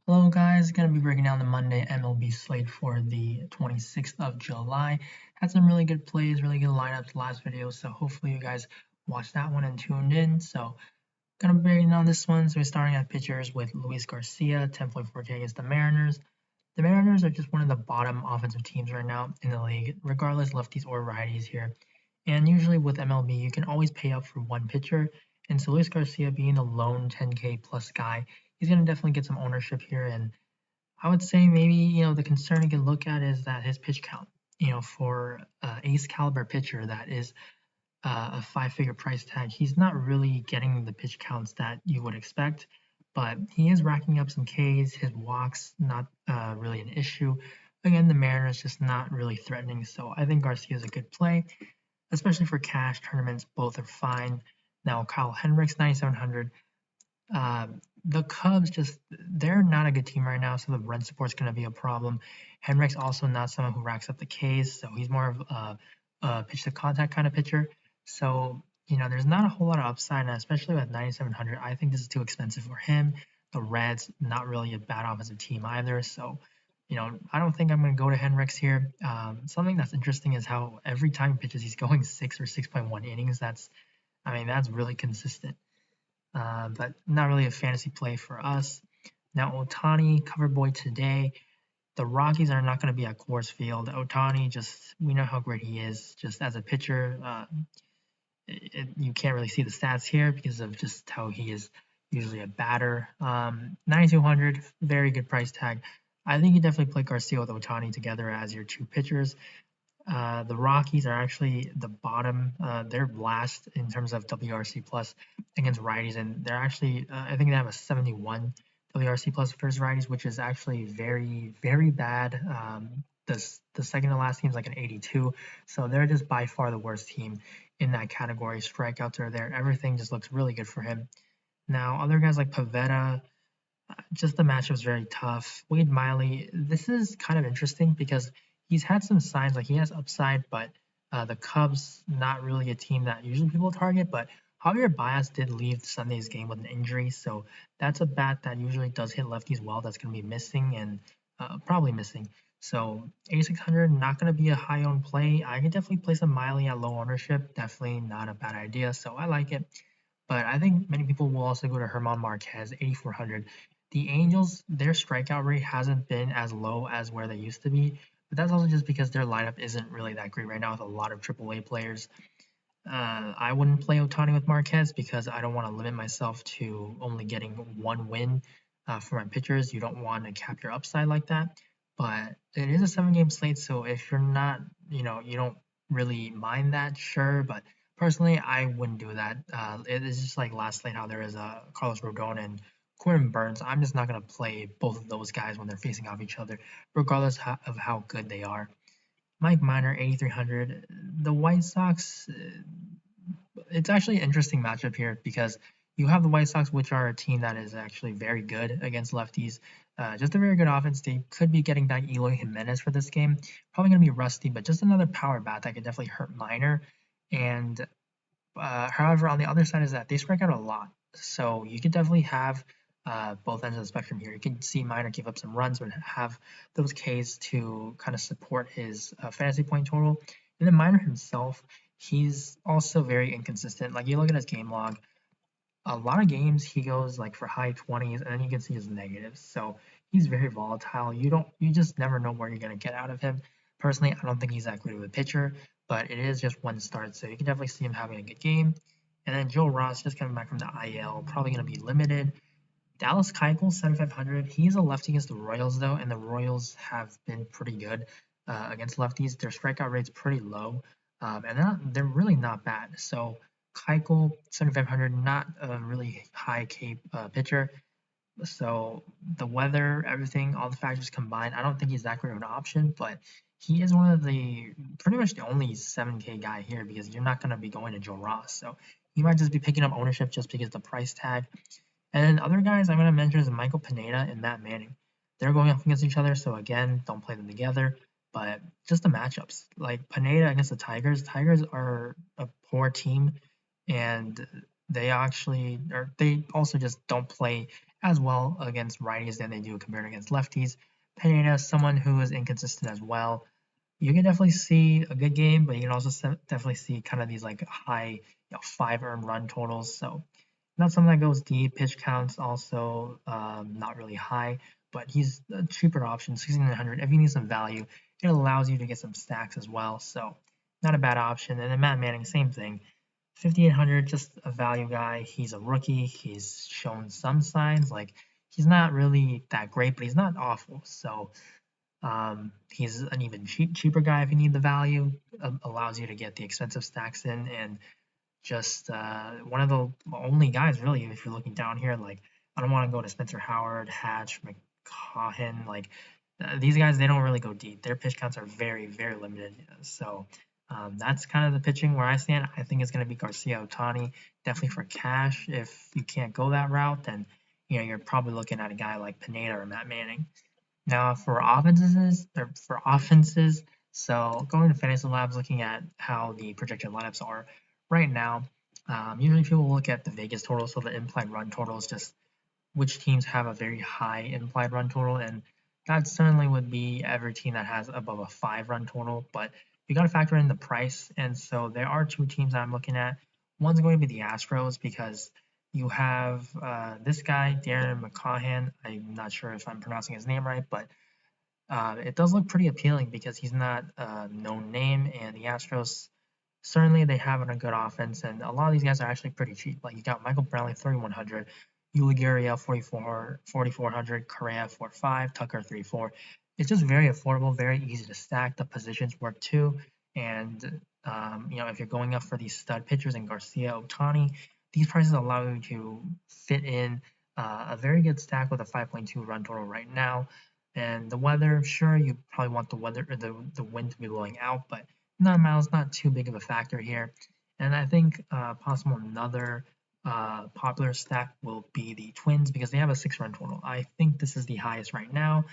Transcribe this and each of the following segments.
Hello guys, gonna be breaking down the Monday MLB slate for the 26th of July. Had some really good plays, really good lineups last video, so hopefully you guys watched that one and tuned in. So gonna be breaking down this one. So we're starting at pitchers with Luis Garcia, 10.4K against the Mariners. The Mariners are just one of the bottom offensive teams right now in the league, regardless lefties or righties here. And usually with MLB, you can always pay up for one pitcher. And so Luis Garcia being a lone 10K plus guy, he's going to definitely get some ownership here. And I would say maybe, the concern you can look at is that his pitch count, for ace caliber pitcher that is a five-figure price tag, he's not really getting the pitch counts that you would expect, but he is racking up some Ks. His walks not really an issue. Again, the Mariners just not really threatening, so I think Garcia is a good play, especially for cash tournaments. Both are fine. Now Kyle Hendricks 9,700. The Cubs they're not a good team right now, so the run support's going to be a problem. Hendricks also not someone who racks up the Ks, so he's more of a pitch to contact kind of pitcher. So, there's not a whole lot of upside, and especially with 9,700, I think this is too expensive for him. The Reds, not really a bad offensive team either. So, I don't think I'm going to go to Hendricks here. Something that's interesting is how every time he pitches, he's going 6 or 6.1 innings. That's really consistent. But not really a fantasy play for us. Now, Ohtani, cover boy today. The Rockies are not going to be at Coors Field. Ohtani, we know how great he is. Just as a pitcher, you can't really see the stats here because of just how he is usually a batter. 9,200, very good price tag. I think you definitely play Garcia with Ohtani together as your two pitchers. The Rockies are actually the bottom. They're last in terms of WRC plus against righties, and they're actually I think they have a 71 WRC plus versus righties, which is actually very very bad. The second to last team is like an 82, so they're just by far the worst team in that category. Strikeouts are there. Everything just looks really good for him. Now other guys like Pavetta, just the matchup is very tough. Wade Miley, this is kind of interesting because he's had some signs like he has upside, but the Cubs not really a team that usually people target. But Javier Baez did leave Sunday's game with an injury, so that's a bat that usually does hit lefties well. That's going to be missing and probably missing. So 8,600 not going to be a high owned play. I could definitely play some Miley at low ownership. Definitely not a bad idea. So I like it. But I think many people will also go to Herman Marquez, 8,400. The Angels, their strikeout rate hasn't been as low as where they used to be, but that's also just because their lineup isn't really that great right now with a lot of AAA players. I wouldn't play Ohtani with Marquez because I don't want to limit myself to only getting one win for my pitchers. You don't want to cap your upside like that. But it is a 7 game slate, so if you're not, you don't really mind that, sure. But personally, I wouldn't do that. It is just like last slate how there is Carlos Rodon and Corbin Burns. I'm just not going to play both of those guys when they're facing off each other, regardless of how good they are. Mike Minor, 8,300. The White Sox, it's actually an interesting matchup here because you have the White Sox, which are a team that is actually very good against lefties. Just a very good offense. They could be getting back Eloy Jimenez for this game. Probably going to be rusty, but just another power bat that could definitely hurt Minor. And however, on the other side is that they strike out a lot. So you could definitely have both ends of the spectrum here. You can see Minor give up some runs, but have those Ks to kind of support his fantasy point total. And then Minor himself, he's also very inconsistent. Like you look at his game log, a lot of games he goes like for high 20s, and then you can see his negatives. So he's very volatile. You just never know where you're gonna get out of him. Personally, I don't think he's that great of a pitcher, but it is just one start, so you can definitely see him having a good game. And then Joe Ross just coming back from the IL, probably gonna be limited. Dallas Keuchel, 7,500. He's a lefty against the Royals though, and the Royals have been pretty good against lefties. Their strikeout rate's pretty low, and they're really not bad. So Keuchel, 7,500, not a really high K pitcher. So the weather, everything, all the factors combined, I don't think he's that great of an option, but he is one of the pretty much the only 7K guy here because you're not going to be going to Joe Ross. So you might just be picking up ownership just because the price tag. And then other guys I'm going to mention is Michael Pineda and Matt Manning. They're going up against each other, so again, don't play them together. But just the matchups, like Pineda against the Tigers. Tigers are a poor team, and they actually, or they also just don't play as well against righties than they do compared against lefties. Pineda, someone who is inconsistent as well. You can definitely see a good game, but you can also definitely see kind of these like high, 5 earned run totals. So not something that goes deep. Pitch counts also not really high, but he's a cheaper option, 6,900. If you need some value, it allows you to get some stacks as well. So not a bad option. And then Matt Manning, same thing. 5,800, just a value guy. He's a rookie. He's shown some signs. Like he's not really that great, but he's not awful. So he's an even cheaper guy if you need the value. Allows you to get the expensive stacks in, and just one of the only guys really. If you're looking down here, like I don't want to go to Spencer Howard, Hatch, McCaughan. Like these guys, they don't really go deep. Their pitch counts are very limited. So that's kind of the pitching where I stand. I think it's going to be Garcia, Otani, definitely for cash. If you can't go that route, then you're probably looking at a guy like Pineda or Matt Manning. Now for offenses, so going to Fantasy Labs, looking at how the projected lineups are right now. Usually people look at the Vegas total, so the implied run total is just which teams have a very high implied run total, and that certainly would be every team that has above a 5 run total. But you got to factor in the price, and so there are two teams that I'm looking at. One's going to be the Astros because you have this guy, Darren McCaughan. I'm not sure if I'm pronouncing his name right, but it does look pretty appealing because he's not a known name, and the Astros certainly they have a good offense, and a lot of these guys are actually pretty cheap. Like you got Michael Brantley 3,100, Yuli Gurriel 4,400, Correa 4,500, Tucker 3,400. It's just very affordable, very easy to stack. The positions work too, and if you're going up for these stud pitchers and Garcia, Otani, these prices allow you to fit in a very good stack with a 5.2 run total right now. And the weather, sure, you probably want the weather or the wind to be blowing out, but 9 miles not too big of a factor here. And I think possible another popular stack will be the Twins because they have a 6 run total. I think this is the highest right now.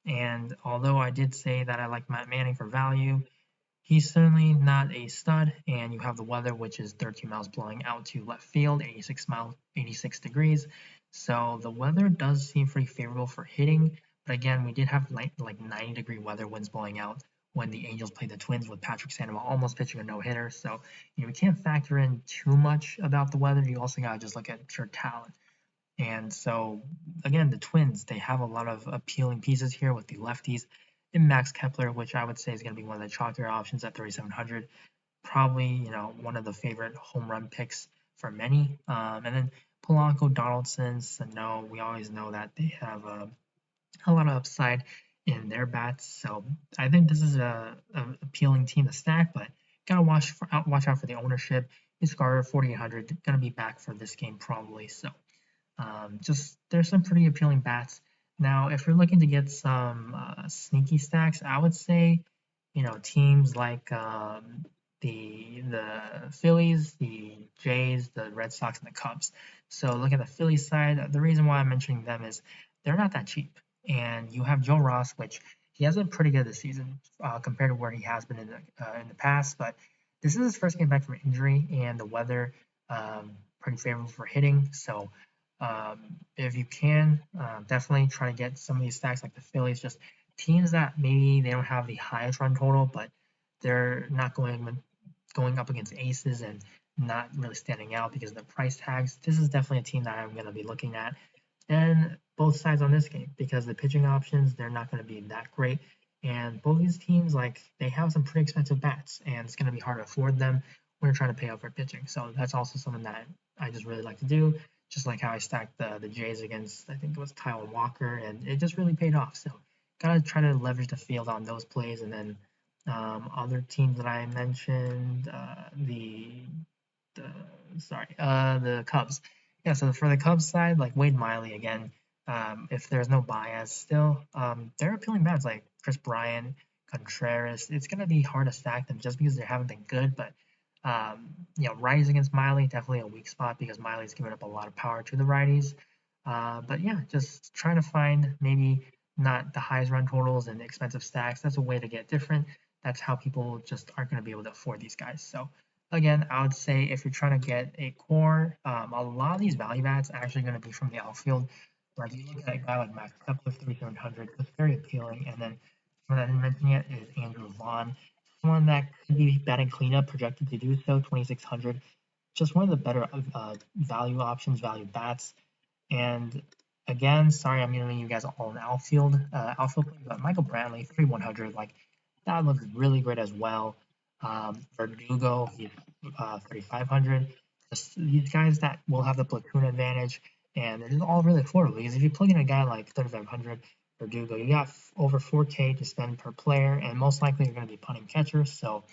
And although I did say that I like Matt Manning for value, he's certainly not a stud. And you have the weather, which is 13 miles blowing out to left field, 86 degrees. So the weather does seem pretty favorable for hitting. But again, we did have like 90-degree weather, winds blowing out when the Angels played the Twins with Patrick Sandoval almost pitching a no-hitter. So we can't factor in too much about the weather. You also gotta just look at pure talent. And so again, the Twins, they have a lot of appealing pieces here with the lefties and Max Kepler, which I would say is going to be one of the chalkier options at 3,700. Probably, one of the favorite home run picks for many. And then Polanco, Donaldson, Sano, we always know that they have a lot of upside in their bats. So I think this is a appealing team to stack, but gotta watch out for the ownership. It's Carter 4,800, gonna be back for this game probably. So just there's some pretty appealing bats. Now, if you're looking to get some sneaky stacks, I would say, teams like the Phillies, the Jays, the Red Sox, and the Cubs. So look at the Phillies side. The reason why I'm mentioning them is they're not that cheap, and you have Joe Ross, which he has been pretty good this season compared to where he has been in the past. But this is his first game back from injury, and the weather pretty favorable for hitting. So if you can, definitely try to get some of these stacks like the Phillies, just teams that maybe they don't have the highest run total, but they're not going up against aces and not really standing out because of the price tags. This is definitely a team that I'm going to be looking at. And both sides on this game because the pitching options, they're not going to be that great. And both these teams, like, they have some pretty expensive bats, and it's going to be hard to afford them when you're trying to pay out for pitching. So that's also something that I just really like to do, just like how I stacked the Jays against, I think it was Taiwan Walker, and it just really paid off. So gotta try to leverage the field on those plays, and then other teams that I mentioned, the the Cubs. Yeah, so for the Cubs side, like Wade Miley again, if there's no bias still, they're appealing bats like Chris Bryant, Contreras. It's gonna be hard to stack them just because they haven't been good, but righties against Miley, definitely a weak spot because Miley's given up a lot of power to the righties. But yeah, just trying to find maybe not the highest run totals and expensive stacks. That's a way to get different. That's how people just aren't going to be able to afford these guys. So Again, I would say if you're trying to get a core, a lot of these value adds are actually going to be from the outfield. Like you look at a guy like Max Kepler, 3,700, that's very appealing. And then someone that I didn't mention yet is Andrew Vaughn, someone that could be batting cleanup, projected to do so, 2,600. Just one of the better value options, value bats. And again, sorry, I'm giving you guys all an outfield play, but Michael Brantley, 3,100, like that looks really great as well. Verdugo, he's 3,500. Just these guys that will have the platoon advantage, and they're just all really affordable. Because if you plug in a guy like 3,500 Verdugo, you got over 4K to spend per player, and most likely you're going to be punting catchers. So,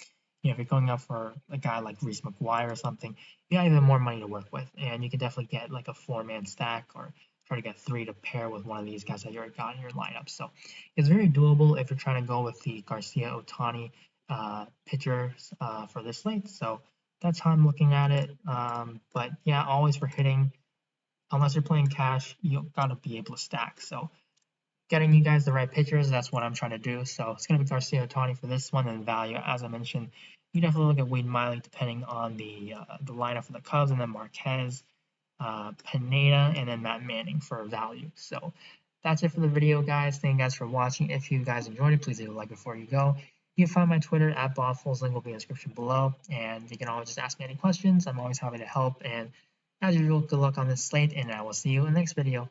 if you're going up for a guy like Reese McGuire or something, you got even more money to work with, and you can definitely get like a four-man stack or try to get three to pair with one of these guys that you already got in your lineup. So it's very doable if you're trying to go with the Garcia Otani pitchers for this slate. So that's how I'm looking at it. But yeah, always for hitting, unless you're playing cash, you gotta be able to stack. So getting you guys the right pitchers, that's what I'm trying to do. So it's gonna be Garcia Otani for this one, and value, as I mentioned, you definitely look at Wade Miley depending on the lineup for the Cubs, and then Marquez, Pineda, and then Matt Manning for value. So that's it for the video, guys. Thank you guys for watching. If you guys enjoyed it, please leave a like before you go. You can find my Twitter at Boffles. Link will be in the description below. And you can always just ask me any questions. I'm always happy to help. And as usual, good luck on this slate, and I will see you in the next video.